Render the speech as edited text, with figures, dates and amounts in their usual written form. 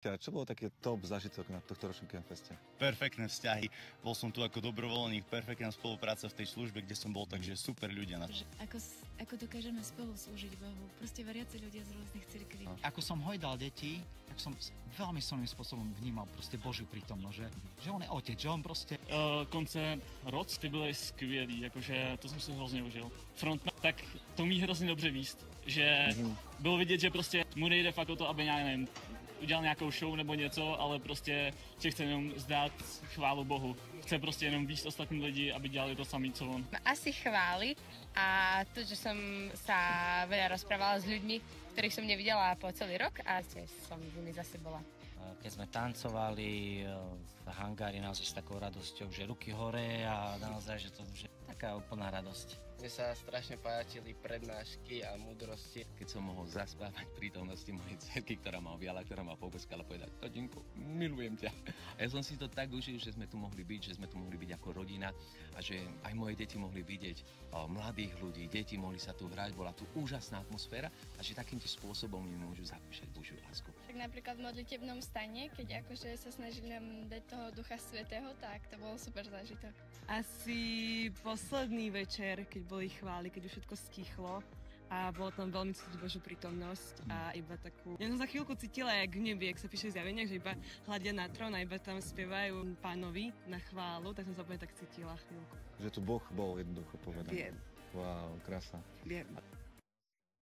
Čo bolo taký top zážitok na tohto ročnom Campfeste? Perfektné vzťahy. Bol som tu ako dobrovoľník, perfektná spolupráca v tej službe, kde som bol, takže super ľudia. Ako dokážeme spolu slúžiť Bohu. Proste veriaci ľudia z rôznych cirkví. Ako som hojdal deti, tak som veľmi silným spôsobom vnímal proste Božiu prítomnosť, že on je otec, že on proste... Koncert Roc, ty byli skvělý, jakože to jsem si hrozně užil. Frontman, tak to umí hrozně dobře víst, že bylo vidět, že prostě mu nejde fakt o to, aby já nevím, udělal nějakou show nebo něco, ale prostě že chce jenom zdát chválu Bohu. Chce prostě jenom víc ostatní lidi, aby dělali to samé, co on. Asi chváli a to, že som sa veľa rozprávala s ľuďmi, ktorých som nevidela po celý rok a tiež som s nimi zase bola. Keď sme tancovali v hangári naozaj s takou radosťou, že ruky hore a naozaj, že to je taká úplná radosť. Mne sa strašne páčili prednášky a múdrosti. Keď som mohol zaspávať prítomnosti mojej dcerky, ktorá ma objala, ktorá ma poboskala, povedať: Tadinko, milujem ťa. A ja som si to tak užil, že sme tu mohli byť, že sme tu mohli byť ako rodina a že aj moje deti mohli vidieť mladých ľudí, deti mohli sa tu hrať, bola tu úžasná atmosféra a že takýmto spôsobom im môžu zapíšať Božiu lásku. Tak napríklad v modlitebnom stane, keď akože sa snažili nám dať toho Ducha Svätého, tak to bol super zážitok. Asi posledný večer, keď boli chvály, keď už všetko stichlo a bolo tam veľmi cítiť Božiu prítomnosť a iba takú... Ja som za chvíľku cítila, jak v nebi, jak sa píše v zjaveniach, že iba hľadia na trón a iba tam spievajú Pánovi na chválu, tak som sa úplne tak cítila chvíľku. Že tu Boh bol jednoducho povedaný. Viem. Wow, krása. Viem.